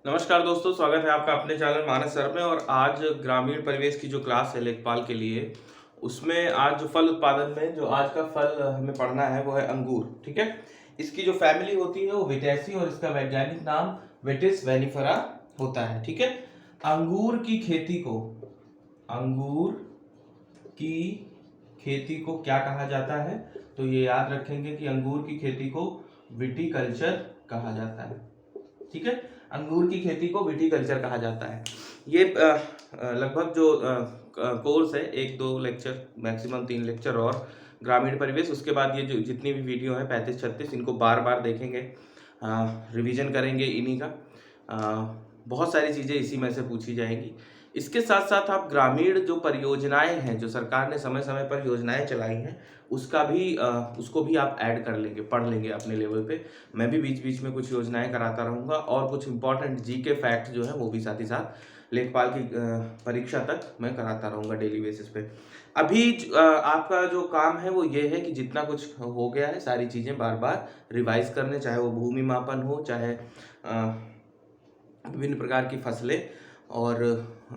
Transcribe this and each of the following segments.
नमस्कार दोस्तों, स्वागत है आपका अपने चैनल मानस सर में। और आज ग्रामीण परिवेश की जो क्लास है लेखपाल के लिए, उसमें आज जो फल उत्पादन में जो आज का फल हमें पढ़ना है वो है अंगूर। ठीक है। इसकी जो फैमिली होती है वो विटेसी और इसका वैज्ञानिक नाम विटिस वेनिफरा होता है। ठीक है। अंगूर की खेती को अंगूर की खेती को क्या कहा जाता है? तो ये याद रखेंगे कि अंगूर की खेती को विटीकल्चर कहा जाता है। ठीक है। अंगूर की खेती को विटीकल्चर कहा जाता है। ये लगभग जो कोर्स है, एक दो लेक्चर, मैक्सिमम 3 लेक्चर और ग्रामीण परिवेश, उसके बाद ये जो जितनी भी वीडियो है 35-36, इनको बार बार देखेंगे, रिवीजन करेंगे इन्हीं का। बहुत सारी चीज़ें इसी में से पूछी जाएंगी। इसके साथ साथ आप ग्रामीण जो परियोजनाएं हैं, जो सरकार ने समय समय पर योजनाएं चलाई हैं, उसको भी आप ऐड कर लेंगे, पढ़ लेंगे अपने लेवल पे। मैं भी बीच बीच में कुछ योजनाएं कराता रहूँगा और कुछ इंपॉर्टेंट जीके फैक्ट जो है वो भी साथ ही साथ लेखपाल की परीक्षा तक मैं कराता रहूँगा डेली बेसिस पे। अभी आपका जो काम है वो ये है कि जितना कुछ हो गया है सारी चीज़ें बार बार रिवाइज करने, चाहे वो भूमि मापन हो, चाहे विभिन्न प्रकार की फसलें, और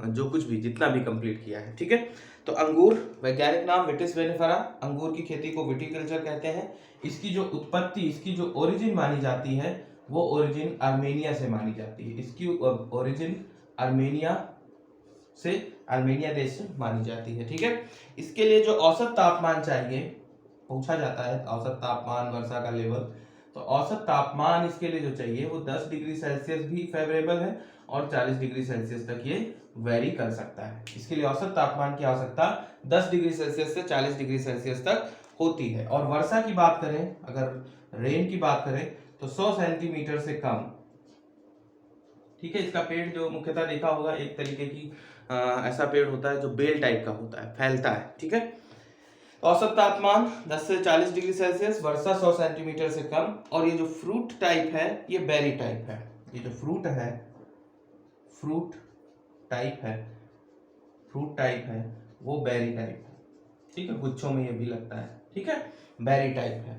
जो कुछ भी जितना भी कंप्लीट किया है। ठीक है। तो अंगूर, वैज्ञानिक नाम विटिस वेनिफरा। अंगूर की खेती को विटीकल्चर कहते हैं। इसकी जो उत्पत्ति, इसकी जो ओरिजिन मानी जाती है वो ओरिजिन आर्मेनिया से मानी जाती है। इसकी ओरिजिन आर्मेनिया देश से मानी जाती है। ठीक है। इसके लिए जो औसत तापमान चाहिए, पूछा जाता है औसत तापमान, वर्षा का लेवल, तो औसत तापमान इसके लिए जो चाहिए वो 10 डिग्री सेल्सियस भी फेवरेबल है और 40 डिग्री सेल्सियस तक ये वेरी कर सकता है। इसके लिए औसत तापमान की आवश्यकता 10 डिग्री सेल्सियस से 40 डिग्री सेल्सियस तक होती है। और वर्षा की बात करें, अगर रेन की बात करें, तो 100 सेंटीमीटर से कम। ठीक है। इसका पेड़ जो मुख्यतः देखा होगा, एक तरीके की ऐसा पेड़ होता है जो बेल टाइप का होता है, फैलता है। ठीक है। औसत तापमान 10 से 40 डिग्री सेल्सियस, वर्षा 100 सेंटीमीटर से कम। और ये जो फ्रूट टाइप है ये बेरी टाइप है। ये जो फ्रूट टाइप है फ्रूट टाइप है वो बेरी टाइप है। ठीक है। गुच्छों में ये भी लगता है। ठीक है। बेरी टाइप है।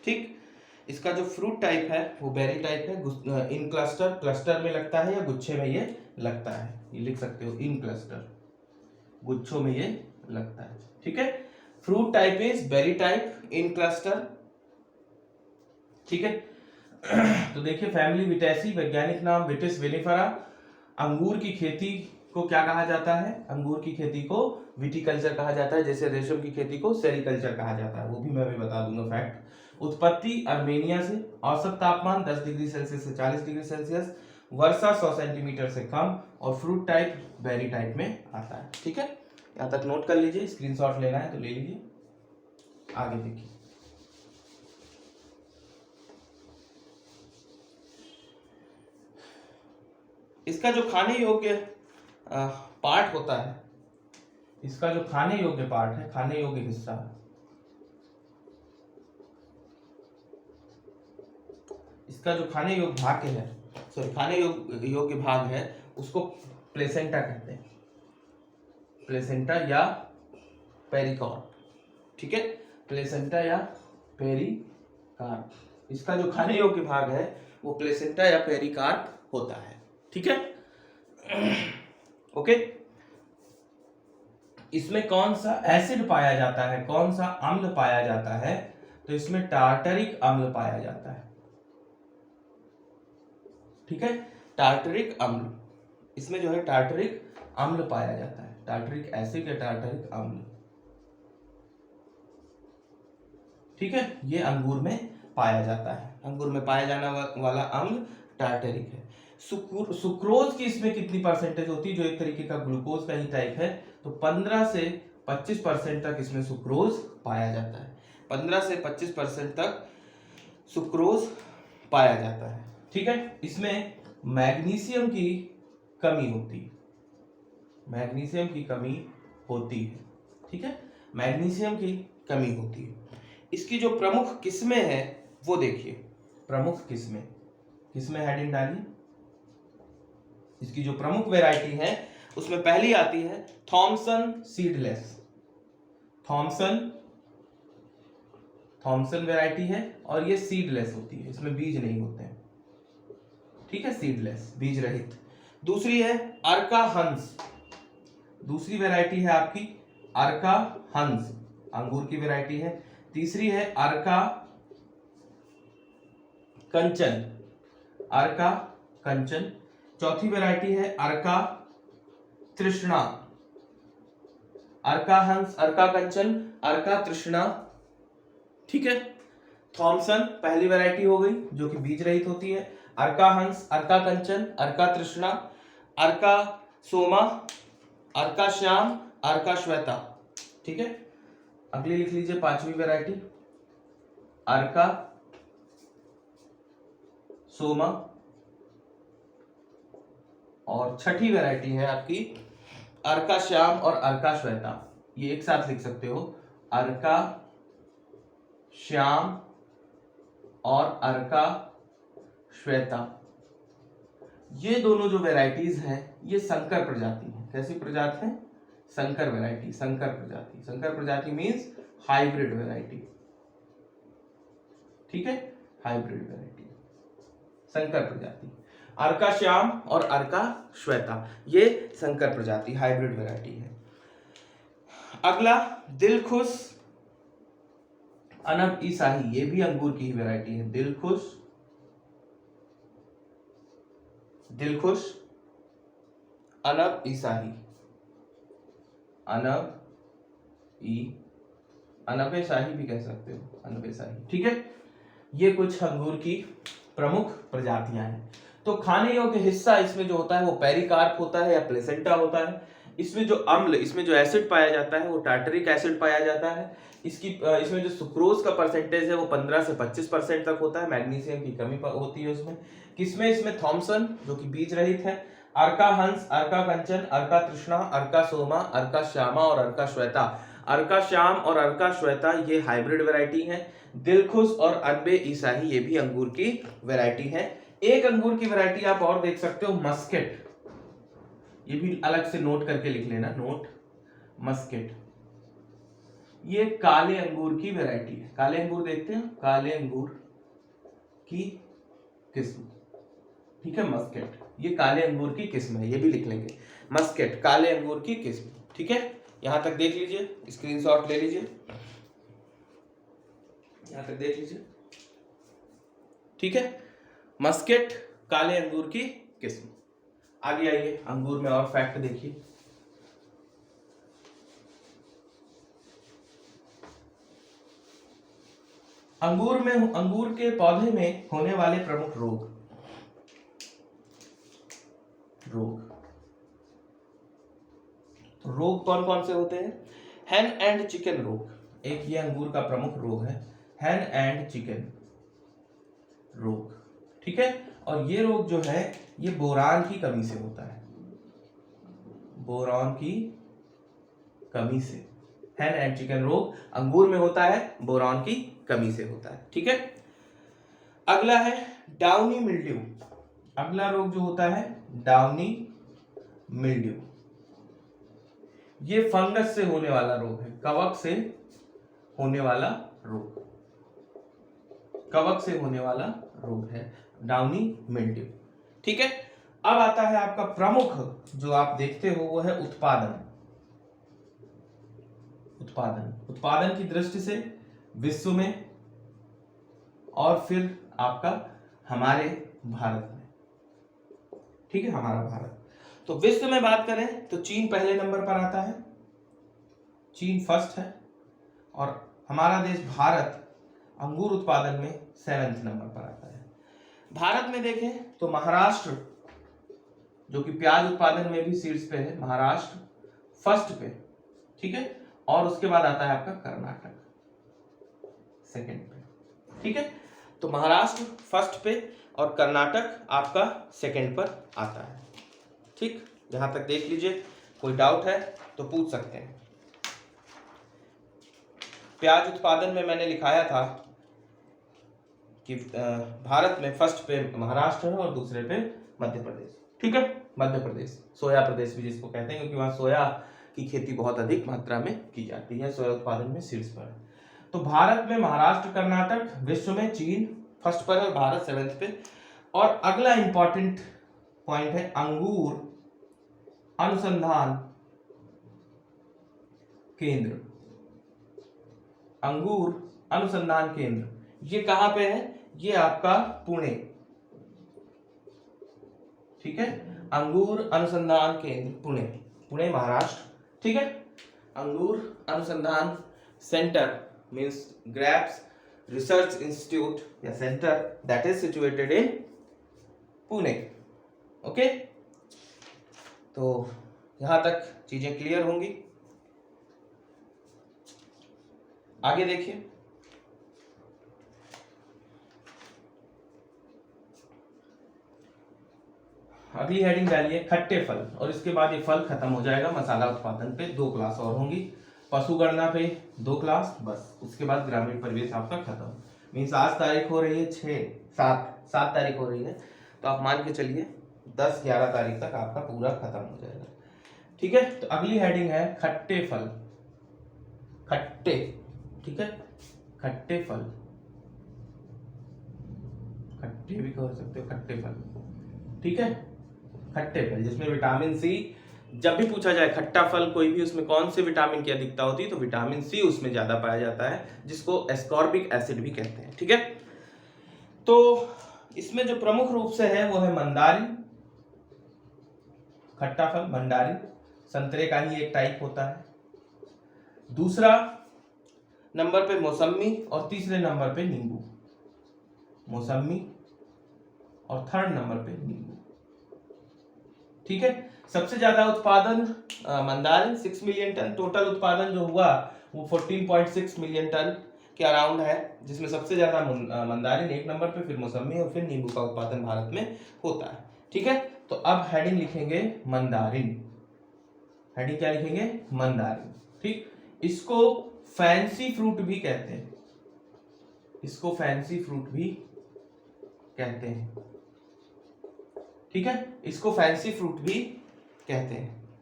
ठीक। इसका जो फ्रूट टाइप है वो बेरी टाइप है। इन क्लस्टर में लगता है या गुच्छे में ये लगता है, ये लिख सकते हो, इन क्लस्टर, गुच्छों में ये लगता है। ठीक है। Fruit type is berry type, in cluster. ठीक है। तो देखिए, फैमिली विटेसी, वैज्ञानिक नाम विटिस वेनिफरा। अंगूर की खेती को क्या कहा जाता है? अंगूर की खेती को विटीकल्चर कहा जाता है, जैसे रेशम की खेती को सेरिकल्चर कहा जाता है, वो भी मैं भी बता दूंगा फैक्ट। उत्पत्ति आर्मेनिया से। औसत तापमान 10 डिग्री सेल्सियस से 40 डिग्री सेल्सियस, वर्षा 100 सेंटीमीटर से कम, और फ्रूट टाइप बेरी टाइप में आता है। ठीक है। यहाँ तक नोट कर लीजिए, स्क्रीनशॉट लेना है तो ले लीजिए। आगे देखिए, इसका जो खाने योग्य पार्ट होता है, इसका जो खाने योग्य पार्ट है, खाने योग्य हिस्सा, इसका जो खाने योग्य भाग है, सॉरी, खाने योग्य भाग है, उसको प्लेसेंटा कहते हैं। प्लेसेंटा या पेरिकार्प। ठीक है। प्लेसेंटा या पेरिकार्प। इसका जो खाने योग्य भाग है वो प्लेसेंटा या पेरिकार्प होता है। ठीक है। ओके। इसमें कौन सा एसिड पाया जाता है, कौन सा अम्ल पाया जाता है? तो इसमें टार्टरिक अम्ल पाया जाता है। ठीक है। टार्टरिक अम्ल, इसमें जो है टार्टरिक अम्ल पाया जाता है, टार्टरिक एसिड या टार्टरिक अम्ल। ठीक है। ये अंगूर में पाया जाता है। अंगूर में पाया जाने वाला अम्ल टार्टरिक है। सुक्रोज की इसमें कितनी परसेंटेज होती है, जो एक तरीके का ग्लूकोज का ही टाइप है? तो 15 से 25% तक इसमें सुक्रोज पाया जाता है। 15 से 25% तक सुक्रोज पाया जाता है। ठीक है। इसमें मैग्नीशियम की कमी होती है, मैग्नीशियम की कमी होती है। ठीक है। मैग्नीशियम की कमी होती है। इसकी जो प्रमुख किस्में हैं वो देखिए, प्रमुख किस्में, किस्में हेडिंग डालिए। इसकी जो प्रमुख वैरायटी है उसमें पहली आती है थॉमसन सीडलेस। थॉमसन वैरायटी है और ये सीडलेस होती है, इसमें बीज नहीं होते हैं। ठीक है, सीडलेस, बीज रहित। दूसरी है अर्का हंस, दूसरी वैरायटी है आपकी अर्का हंस, अंगूर की वैरायटी है। तीसरी है अर्का कंचन, अर्का कंचन। चौथी वैरायटी है अर्का तृष्णा, अर्का हंस, अर्का कंचन, अर्का तृष्णा, ठीक है। थॉमसन पहली वैरायटी हो गई जो कि बीज रहित होती है। अर्का हंस, अर्का कंचन, अर्का तृष्णा, अर्का सोमा, अर्का श्याम, अर्का श्वेता, ठीक है। अगली लिख लीजिए पांचवी वैरायटी अर्का सोमा, और छठी वैरायटी है आपकी अर्का श्याम और अर्का श्वेता। ये एक साथ लिख सकते हो, अर्का श्याम और अर्का श्वेता। ये दोनों जो वैरायटीज हैं ये संकर प्रजाति हैं। कैसी प्रजाति है? संकर वैरायटी, संकर प्रजाति। संकर प्रजाति मींस हाइब्रिड वैरायटी, ठीक है, हाइब्रिड वैरायटी, संकर प्रजाति। अर्का श्याम और अर्का श्वेता ये संकर प्रजाति, हाइब्रिड वैरायटी है। अगला दिलखुश अनब ई शाही, ये भी अंगूर की ही वैरायटी है। दिलखुश, दिलखुश अनब ई शाही, अनब ई, अनबे शाही भी कह सकते हो, अनबे शाही, ठीक है। ये कुछ अंगूर की प्रमुख प्रजातियां हैं। तो खाने योग्य हिस्सा इसमें जो होता है वो पेरिकार्प होता है या प्लेसेंटा होता है। इसमें जो अम्ल, इसमें जो एसिड पाया जाता है वो टार्टरिक एसिड पाया जाता है। इसमें जो सुक्रोज का परसेंटेज है वो 15 से 25% तक होता है। मैग्नीशियम की कमी होती है उसमें। किसमें? इसमें थॉमसन जो कि बीज रहित है, अर्का हंस, अर्का कंचन, अर्का तृष्णा, अर्का सोमा, अर्का श्यामा और अर्का श्वेता। अर्का श्याम और अर्का श्वेता ये हाइब्रिड वैरायटी है। दिलखुश और अनबे ई शाही ये भी अंगूर की वैरायटी है। एक अंगूर की वैरायटी आप और देख सकते हो, मस्केट, ये भी अलग से नोट करके लिख लेना, नोट मस्केट। ये काले अंगूर की वैरायटी है। काले अंगूर देखते हैं, काले अंगूर की किस्म, ठीक है, मस्केट। ये काले अंगूर की किस्म है, ये भी लिख लेंगे, मस्केट, काले अंगूर की किस्म, ठीक है। यहां तक देख लीजिए, स्क्रीनशॉट ले लीजिए, यहां तक देख लीजिए, ठीक है। मस्केट काले अंगूर की किस्म। आगे आइए, अंगूर में और फैक्ट देखिए। अंगूर के पौधे में होने वाले प्रमुख रोग तो रोग कौन कौन से होते हैं? हैन एंड चिकन रोग, एक ये अंगूर का प्रमुख रोग है, हैन एंड चिकन रोग, ठीक है। और ये रोग जो है ये बोरान की कमी से होता है, बोरान की कमी से। हैन एंड चिकन रोग अंगूर में होता है, बोरान की कमी से होता है, ठीक है। अगला है डाउनी मिल्ड्यू। अगला रोग जो होता है डाउनी मिल्ड्यू, ये फंगस से होने वाला रोग है, कवक से होने वाला रोग, कवक से होने वाला रोग है डाउनी मिल्ड्यू, ठीक है। अब आता है आपका प्रमुख जो आप देखते हो वो है उत्पादन। उत्पादन की दृष्टि से विश्व में और फिर आपका हमारे भारत में, ठीक है, हमारा भारत। तो विश्व में बात करें तो चीन पहले नंबर पर आता है, चीन फर्स्ट है, और हमारा देश भारत अंगूर उत्पादन में 7वें नंबर पर आता है। भारत में देखें तो महाराष्ट्र जो कि प्याज उत्पादन में भी शीर्ष पे है, महाराष्ट्र फर्स्ट पे, ठीक है। और उसके बाद आता है आपका कर्नाटक सेकंड पे, ठीक है। तो महाराष्ट्र फर्स्ट पे और कर्नाटक आपका सेकंड पर आता है, ठीक। यहां तक देख लीजिए, कोई डाउट है तो पूछ सकते हैं। प्याज उत्पादन में मैंने लिखाया था कि भारत में फर्स्ट पे महाराष्ट्र है और दूसरे पे मध्य प्रदेश, ठीक है, मध्य प्रदेश, सोया प्रदेश भी जिसको कहते हैं, क्योंकि वहां सोया की खेती बहुत अधिक मात्रा में की जाती है, सोया उत्पादन में शीर्ष पर है। तो भारत में महाराष्ट्र, कर्नाटक, विश्व में चीन फर्स्ट पर है, भारत 7वें पे। और अगला इंपॉर्टेंट पॉइंट है अंगूर अनुसंधान केंद्र। अंगूर अनुसंधान केंद्र ये कहां पे है? ये आपका पुणे, ठीक है। अंगूर अनुसंधान केंद्र पुणे, पुणे महाराष्ट्र, ठीक है। अंगूर अनुसंधान centre means grapes research institute या centre that is situated in Pune. Okay, तो यहां तक चीजें क्लियर होंगी। आगे देखिए, अगली हेडिंग डालिए खट्टे फल, और इसके बाद ये फल खत्म हो जाएगा। मसाला उत्पादन पे 2 क्लास और होंगी, पशुगणना पे 2 क्लास, बस उसके बाद ग्रामीण परिवेश आपका खत्म। मीन्स आज तारीख हो रही है 7 तारीख हो रही है, तो आप मान के चलिए 10-11 तारीख तक आपका पूरा खत्म हो जाएगा, ठीक है। तो अगली हेडिंग है खट्टे फल, खट्टे, ठीक है, खट्टे फल, खट्टे भी कह सकते हो, खट्टे फल, ठीक है। खट्टे फल जिसमें विटामिन सी, जब भी पूछा जाए खट्टा फल कोई भी, उसमें कौन से विटामिन की अधिकता होती है, तो विटामिन सी उसमें ज्यादा पाया जाता है, जिसको एस्कॉर्बिक एसिड भी कहते हैं, ठीक है। तो इसमें जो प्रमुख रूप से है वो है मंदारिन, खट्टा फल मंदारिन, संतरे का ही एक टाइप होता है। दूसरा नंबर पे मौसमी, और तीसरे नंबर पे नींबू, मौसमी और थर्ड नंबर पे नींबू, ठीक है। सबसे ज्यादा उत्पादन मंदारिन 6 मिलियन टन, टोटल उत्पादन जो हुआ वो 14.6 मिलियन टन के अराउंड है, जिसमें सबसे ज्यादा मंदारिन 1 नंबर पे, फिर मौसमी और फिर नींबू का उत्पादन भारत में होता है, ठीक है। तो अब हेडिंग लिखेंगे मंदारिन, हेडिंग क्या लिखेंगे? मंदारिन, ठीक। इसको फैंसी फ्रूट भी कहते हैं, इसको फैंसी फ्रूट भी कहते हैं, ठीक है, इसको फैंसी फ्रूट भी कहते हैं,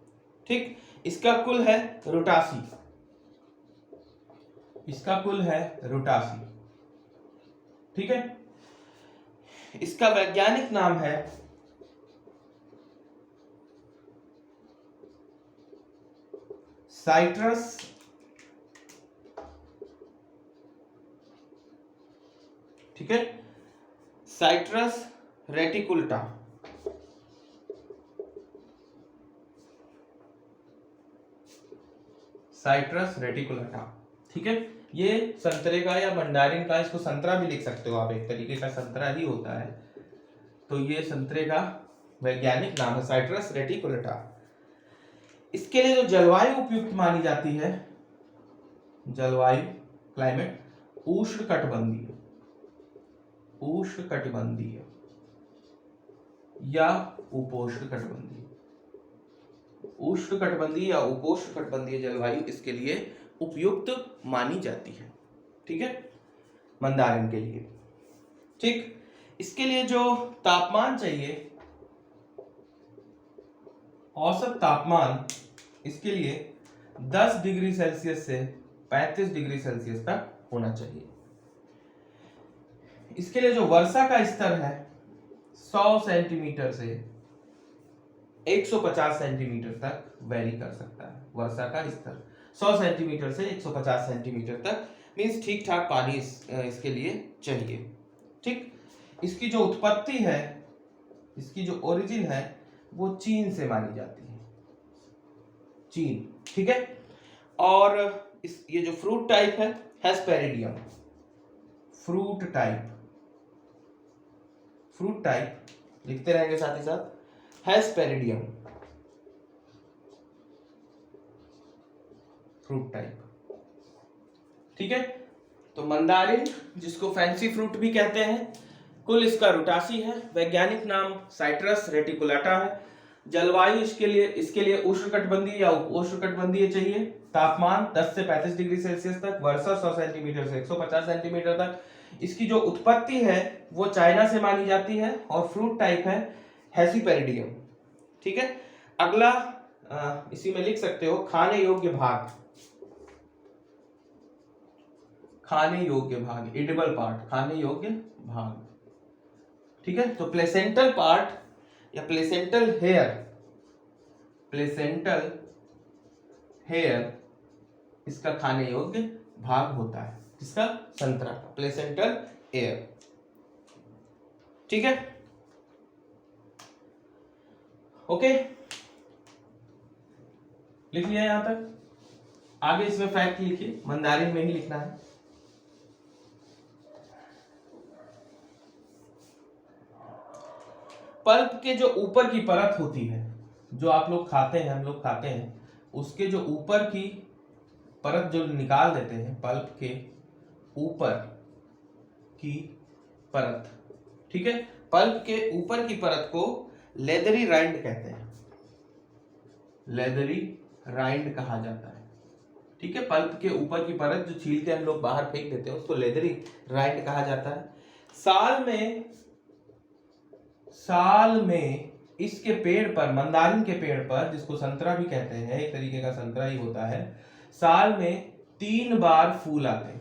ठीक। इसका कुल है रुटासी, इसका कुल है रुटासी, ठीक है। इसका वैज्ञानिक नाम है साइट्रस ठीक है, साइट्रस रेटिकुलटा, साइट्रस रेटिकुलटा, ठीक है। ये संतरे का या मंडारिन का, इसको संतरा भी लिख सकते हो आप, एक तरीके का संतरा ही होता है। तो ये संतरे का वैज्ञानिक नाम है साइट्रस रेटिकुलटा। इसके लिए जो जलवायु उपयुक्त मानी जाती है, जलवायु क्लाइमेट उष्णकटिबंधीय, उष्णकटिबंधीय या उपोष्णकटिबंधीय, उष्णकटिबंधीय या उपोष्णकटिबंधीय जलवायु इसके लिए उपयुक्त मानी जाती है, ठीक है, मंदारिन के लिए, ठीक। इसके लिए जो तापमान चाहिए, औसत तापमान इसके लिए 10 डिग्री सेल्सियस से 35 डिग्री सेल्सियस तक होना चाहिए। इसके लिए जो वर्षा का स्तर है 100 सेंटीमीटर से 150 सेंटीमीटर तक वेरी कर सकता है। वर्षा का स्तर 100 सेंटीमीटर से 150 सेंटीमीटर तक, मीन्स ठीक ठाक पानी इसके लिए चाहिए, ठीक। इसकी जो उत्पत्ति है, इसकी जो ओरिजिन है वो चीन से मानी जाती है, चीन, ठीक है। और ये जो फ्रूट टाइप है हेस्पेरिडियम, फ्रूट टाइप, फ्रूट टाइप लिखते रहेंगे साथ ही साथ, हेस्पेरिडियम फ्रूट टाइप, ठीक है। तो मंदारिन जिसको फैंसी फ्रूट भी कहते हैं, कुल इसका रुटासी है, वैज्ञानिक नाम साइट्रस रेटिकुलाटा है। जलवायु इसके लिए उष्णकटिबंधीय या उपोष्णकटिबंधीय चाहिए। तापमान 10 से 35 डिग्री सेल्सियस तक, वर्षा 100 सेंटीमीटर से 150 सेंटीमीटर तक। इसकी जो उत्पत्ति है वो चाइना से मानी जाती है, और फ्रूट टाइप है हेस्पेरिडियम, ठीक है। अगला इसी में लिख सकते हो खाने योग्य भाग, खाने योग्य भाग, एडिबल पार्ट, खाने योग्य भाग, ठीक है। तो प्लेसेंटल पार्ट या प्लेसेंटल हेयर इसका खाने योग्य भाग होता है, इसका संतरा, प्लेसेंटल एयर। ठीक है, ओके, लिख लिया यहां तक। आगे इसमें फैक्ट लिखिए, मंदारिन में ही लिखना है। पल्प के जो ऊपर की परत होती है, जो आप लोग खाते हैं, हम लोग खाते हैं, उसके जो ऊपर की परत जो निकाल देते हैं, पल्प के ऊपर की परत, ठीक है, पल्प के ऊपर की परत को लेदरी राइंड कहते हैं, लेदरी राइंड कहा जाता है। ठीक है, पल्प के ऊपर की परत जो छील के हम लोग बाहर फेंक देते हैं उसको लेदरी राइंड कहा जाता है। साल में इसके पेड़ पर, मंदारिन के पेड़ पर, जिसको संतरा भी कहते हैं, एक तरीके का संतरा ही होता है, साल में 3 बार फूल आते हैं,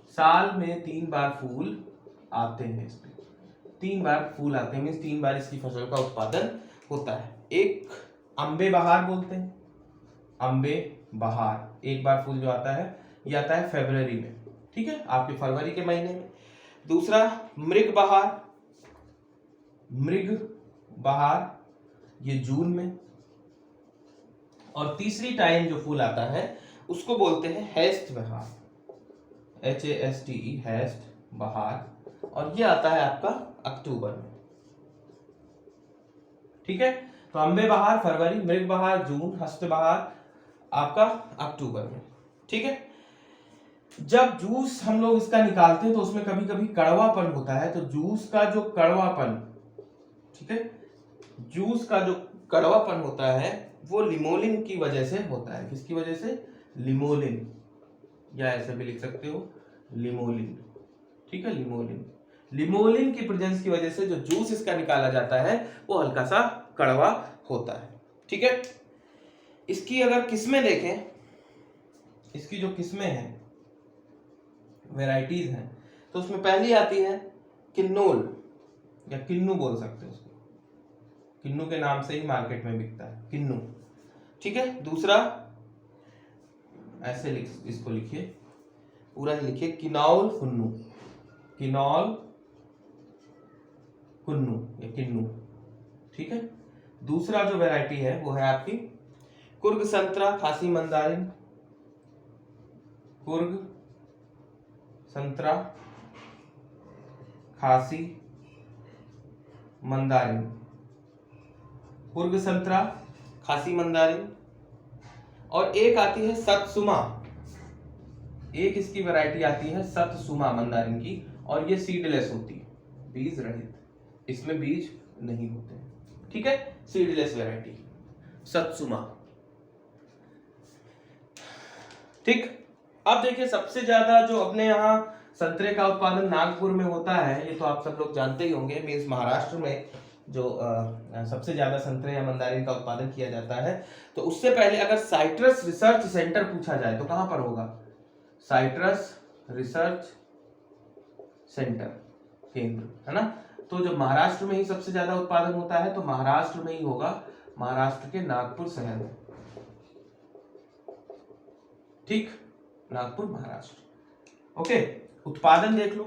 साल में 3 बार फूल आते हैं, इसमें 3 बार फूल आते हैं, मीन्स 3 बार इसकी फसल का उत्पादन होता है। एक अम्बे बहार बोलते हैं, अम्बे बहार, एक बार फूल जो आता है ये आता है फरवरी में, ठीक है, आपके फरवरी के महीने में। दूसरा मृग बहार, ये जून में। और तीसरी टाइम जो फूल आता है उसको बोलते हैं हैस्ट बहार, HASTE, हैस्ट बहार, और ये आता है आपका अक्टूबर में। ठीक है, तो अम्बे बहार फरवरी, मृग बहार जून, हस्त बहार आपका अक्टूबर में। ठीक है, जब जूस हम लोग इसका निकालते हैं तो उसमें कभी कभी कड़वापन होता है, तो जूस का जो कड़वापन, ठीक है, जूस का जो कड़वापन होता है वो लिमोलिन की वजह से होता है। किसकी वजह से? लिमोलिन, या ऐसे भी लिख सकते हो लिमोलिन। ठीक है, लिमोलिन की प्रेजेंस की वजह से जो जूस इसका निकाला जाता है वो हल्का सा कड़वा होता है। ठीक है, इसकी अगर किस्में देखें, इसकी जो किस्में हैं, वेराइटीज हैं, तो उसमें पहली आती है किन्नोल, या किन्नू बोल सकते हैं उसको, किन्नू के नाम से ही मार्केट में बिकता है, किन्नू। ठीक है, दूसरा ऐसे इसको लिखिए, पूरा ही लिखिए, किनौल कुन्नू, किनौल कुन्नू या किन्नू। ठीक है, दूसरा जो वैरायटी है वो है आपकी कुर्ग संतरा खासी मंदारिन, कुर्ग संतरा खासी मंदारिन, कुर्ग संतरा खासी मंदारिन। और एक आती है सतसुमा, एक इसकी वैरायटी आती है सतसुमा मंदारिन की, और ये सीडलेस होती है, बीज रहित, इसमें बीज नहीं होते हैं। ठीक है, सीडलेस वैरायटी सतसुमा। ठीक, अब देखिए सबसे ज्यादा जो अपने यहाँ संतरे का उत्पादन नागपुर में होता है, ये तो आप सब लोग जानते ही होंगे, मीन्स महाराष्ट्र में जो सबसे ज्यादा संतरे या मंदारिन का उत्पादन किया जाता है। तो उससे पहले अगर साइट्रस रिसर्च सेंटर पूछा जाए तो कहां पर होगा? साइट्रस रिसर्च सेंटर, केंद्र, है ना। तो जो महाराष्ट्र में ही सबसे ज्यादा उत्पादन होता है तो महाराष्ट्र में ही होगा, महाराष्ट्र के नागपुर शहर में। ठीक, नागपुर महाराष्ट्र। ओके, उत्पादन देख लो,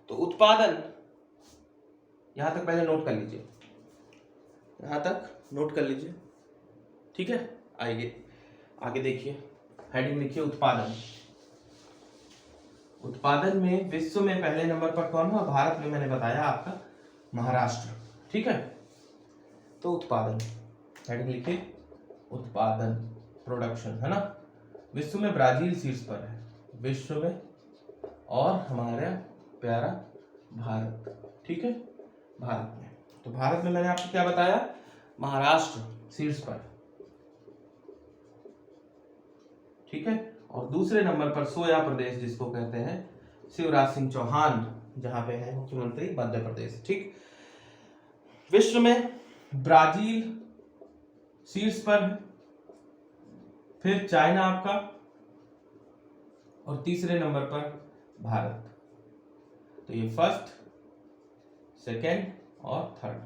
तो उत्पादन यहां तक पहले नोट कर लीजिए, यहां तक नोट कर लीजिए। ठीक है, आइए आगे देखिए, हेडिंग लिखिए उत्पादन। उत्पादन में विश्व में पहले नंबर पर कौन है? भारत में मैंने बताया आपका महाराष्ट्र। ठीक है, तो उत्पादन, हेडिंग लिखिए उत्पादन, प्रोडक्शन, है ना। विश्व में ब्राजील शीर्ष पर है, विश्व में, और हमारा प्यारा भारत। ठीक है, भारत में, तो भारत में मैंने आपको क्या बताया? महाराष्ट्र शीर्ष पर। ठीक है, और दूसरे नंबर पर सोया प्रदेश, जिसको कहते हैं शिवराज सिंह चौहान, जहां पे है मुख्यमंत्री, मध्य प्रदेश। ठीक, विश्व में ब्राजील शीर्ष पर है, फिर चाइना आपका, और तीसरे नंबर पर भारत। तो ये फर्स्ट, सेकेंड और थर्ड।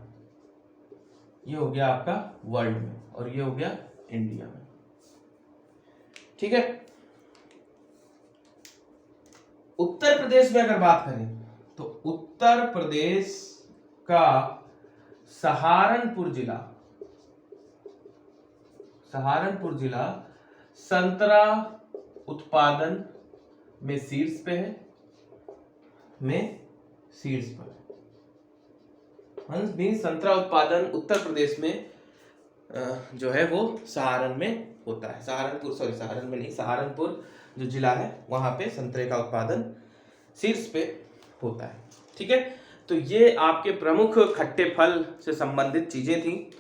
ये हो गया आपका वर्ल्ड में और ये हो गया इंडिया में। ठीक है। उत्तर प्रदेश में अगर बात करें तो उत्तर प्रदेश का सहारनपुर जिला संतरा उत्पादन में शीर्ष पे है, शीर्ष पर। संतरा उत्पादन उत्तर प्रदेश में जो है वो सहारन में होता है। सहारनपुर जो जिला है वहां पे संतरे का उत्पादन शीर्ष पे होता है। ठीक है। तो ये आपके प्रमुख खट्टे फल से संबंधित चीजें थी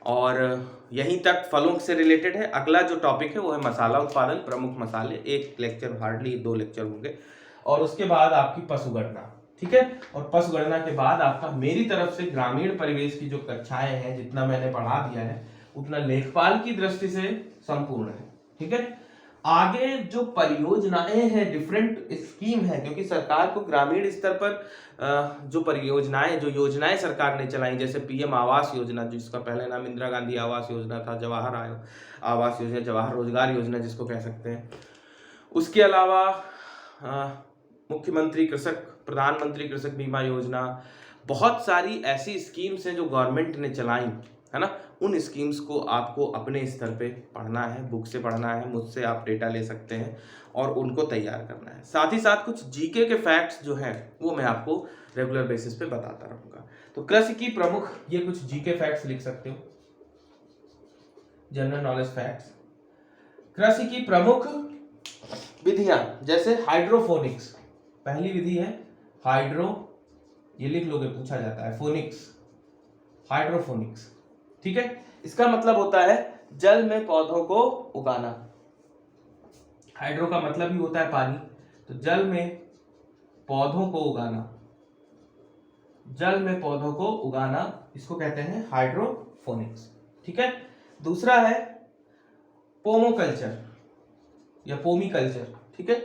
और यहीं तक फलों से रिलेटेड है। अगला जो टॉपिक है वो है मसाला उत्पादन, प्रमुख मसाले। एक लेक्चर, हार्डली 2 लेक्चर होंगे और उसके बाद आपकी पशुगणना। ठीक है। और पशुगणना के बाद आपका मेरी तरफ से ग्रामीण परिवेश की जो कक्षाएं हैं, जितना मैंने पढ़ा दिया है उतना लेखपाल की दृष्टि से संपूर्ण है। ठीक है। आगे जो परियोजनाएं हैं, डिफरेंट स्कीम है, क्योंकि सरकार को ग्रामीण स्तर पर जो परियोजनाएं, जो योजनाएं सरकार ने चलाई, जैसे पीएम आवास योजना, जिसका पहले नाम इंदिरा गांधी आवास योजना था, जवाहर आवास योजना, जवाहर रोजगार योजना जिसको कह सकते हैं। उसके अलावा मुख्यमंत्री कृषक, प्रधानमंत्री कृषक बीमा योजना, बहुत सारी ऐसी स्कीम्स हैं जो गवर्नमेंट ने चलाई है ना। उन स्कीम्स को आपको अपने स्तर पे पढ़ना है, बुक से पढ़ना है, मुझसे आप डेटा ले सकते हैं और उनको तैयार करना है। साथ ही साथ कुछ जीके के फैक्ट्स जो हैं वो मैं आपको रेगुलर बेसिस पे बताता रहूंगा। तो कृषि की प्रमुख, ये कुछ जीके फैक्ट्स लिख सकते हो, जनरल नॉलेज फैक्ट्स। कृषि की प्रमुख विधियां, जैसे हाइड्रोफोनिक्स, पहली विधि है हाइड्रो, ये लिख लोगे, पूछा जाता है, फोनिक्स, हाइड्रोफोनिक्स। ठीक है। इसका मतलब होता है जल में पौधों को उगाना। हाइड्रो का मतलब ही होता है पानी, तो जल में पौधों को उगाना, जल में पौधों को उगाना, इसको कहते हैं हाइड्रोफोनिक्स। ठीक है। दूसरा है पोमोकल्चर या पोमीकल्चर। ठीक है।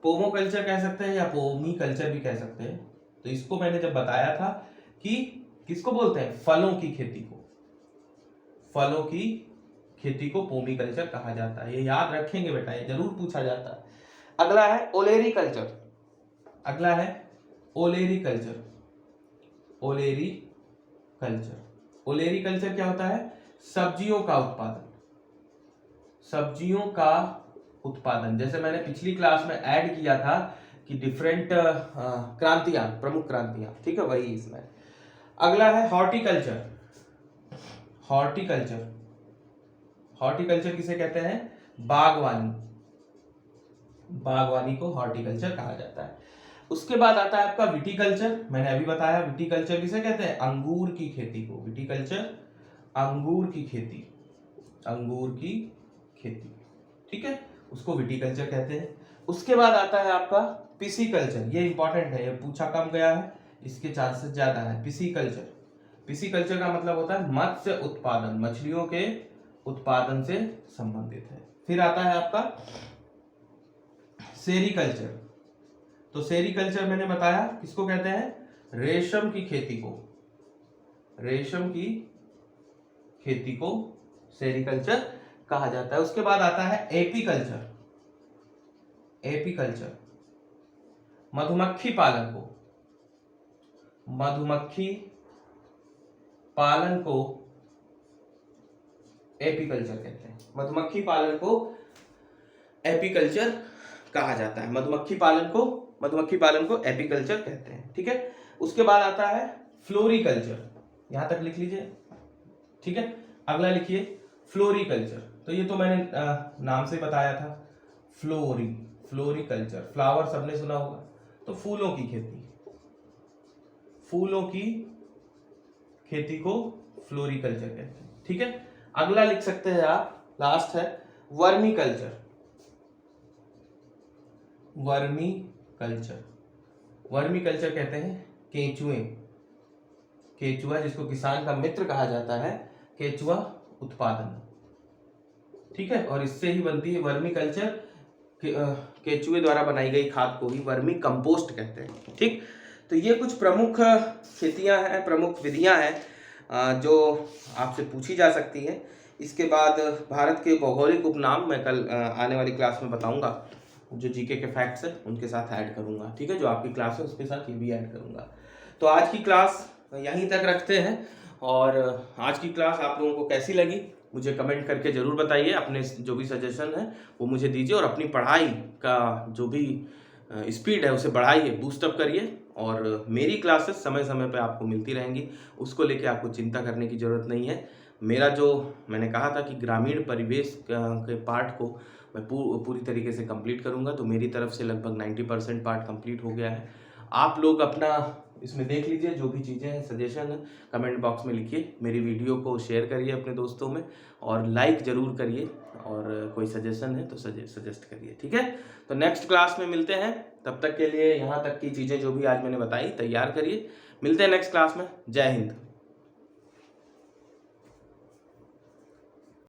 पोमोकल्चर कह सकते हैं या पोमीकल्चर भी कह सकते हैं। तो इसको मैंने जब बताया था कि किसको बोलते हैं, फलों की खेती को, फलों की खेती को पोमीकल्चर कहा जाता है। ये याद रखेंगे बेटा, ये जरूर पूछा जाता है। अगला है ओलेरीकल्चर, अगला है ओलेरीकल्चर। ओलेरीकल्चर, ओलेरीकल्चर क्या होता है, सब्जियों का उत्पादन, सब्जियों का उत्पादन। जैसे मैंने पिछली क्लास में ऐड किया था कि डिफरेंट क्रांतियां, प्रमुख क्रांतियां, ठीक है, वही इसमें। अगला है हॉर्टिकल्चर। हॉर्टिकल्चर, हॉर्टिकल्चर किसे कहते हैं, बागवानी, बागवानी को हॉर्टिकल्चर कहा जाता है। उसके बाद आता है आपका विटीकल्चर। मैंने अभी बताया विटीकल्चर किसे कहते हैं, अंगूर की खेती को, विटीकल्चर अंगूर की खेती, अंगूर की खेती। ठीक है, उसको विटीकल्चर कहते हैं। उसके बाद आता है आपका पिसीकल्चर, ये इंपॉर्टेंट है, ये पूछा कम गया है, इसके चांसेस ज्यादा है। पिसीकल्चर, पिसीकल्चर का मतलब होता है मत्स्य उत्पादन, मछलियों के उत्पादन से संबंधित है। फिर आता है आपका सेरीकल्चर। तो सेरीकल्चर मैंने बताया किसको कहते हैं, रेशम की खेती को, रेशम की खेती को सेरीकल्चर कहा जाता है। उसके बाद आता है एपीकल्चर। एपीकल्चर मधुमक्खी पालन को, मधुमक्खी पालन को एपीकल्चर कहते हैं, मधुमक्खी पालन को एपीकल्चर कहा जाता है। मधुमक्खी पालन को एपीकल्चर कहते हैं। ठीक है। उसके बाद आता है फ्लोरीकल्चर, यहां तक लिख लीजिए। ठीक है। अगला लिखिए फ्लोरीकल्चर। तो ये तो मैंने नाम से बताया था, फ्लोरीकल्चर, फ्लावर सबने सुना होगा, तो फूलों की खेती, फूलों की खेती को फ्लोरीकल्चर कहते हैं। ठीक है। अगला लिख सकते हैं आप, लास्ट है वर्मीकल्चर। वर्मीकल्चर, वर्मीकल्चर कहते हैं केंचुए, केंचुआ जिसको किसान का मित्र कहा जाता है, केंचुआ उत्पादन। ठीक है। और इससे ही बनती है वर्मीकल्चर, केंचुए द्वारा बनाई गई खाद को ही वर्मी कंपोस्ट कहते हैं। ठीक। तो ये कुछ प्रमुख खेतियाँ हैं, प्रमुख विधियाँ हैं जो आपसे पूछी जा सकती हैं। इसके बाद भारत के भौगोलिक उपनाम मैं कल आने वाली क्लास में बताऊंगा, जो जीके के फैक्ट्स हैं उनके साथ ऐड करूंगा, ठीक है। जो आपकी क्लास है उसके साथ ये भी ऐड करूंगा। तो आज की क्लास यहीं तक रखते हैं, और आज की क्लास आप लोगों को कैसी लगी मुझे कमेंट करके ज़रूर बताइए। अपने जो भी सजेशन है वो मुझे दीजिए, और अपनी पढ़ाई का जो भी स्पीड है उसे बढ़ाइए, बूस्टअप करिए। और मेरी क्लासेस समय समय पे आपको मिलती रहेंगी, उसको लेके आपको चिंता करने की ज़रूरत नहीं है। मेरा जो मैंने कहा था कि ग्रामीण परिवेश के पार्ट को मैं पूरी तरीके से कंप्लीट करूंगा, तो मेरी तरफ से लगभग 90% पार्ट कंप्लीट हो गया है। आप लोग अपना इसमें देख लीजिए, जो भी चीज़ें हैं सजेशन है कमेंट बॉक्स में लिखिए। मेरी वीडियो को शेयर करिए अपने दोस्तों में, और लाइक ज़रूर करिए, और कोई सजेशन है तो सजेस्ट करिए, ठीक है। तो नेक्स्ट क्लास में मिलते हैं, तब तक के लिए यहाँ तक की चीज़ें जो भी आज मैंने बताई तैयार करिए। मिलते हैं नेक्स्ट क्लास में। जय हिंद।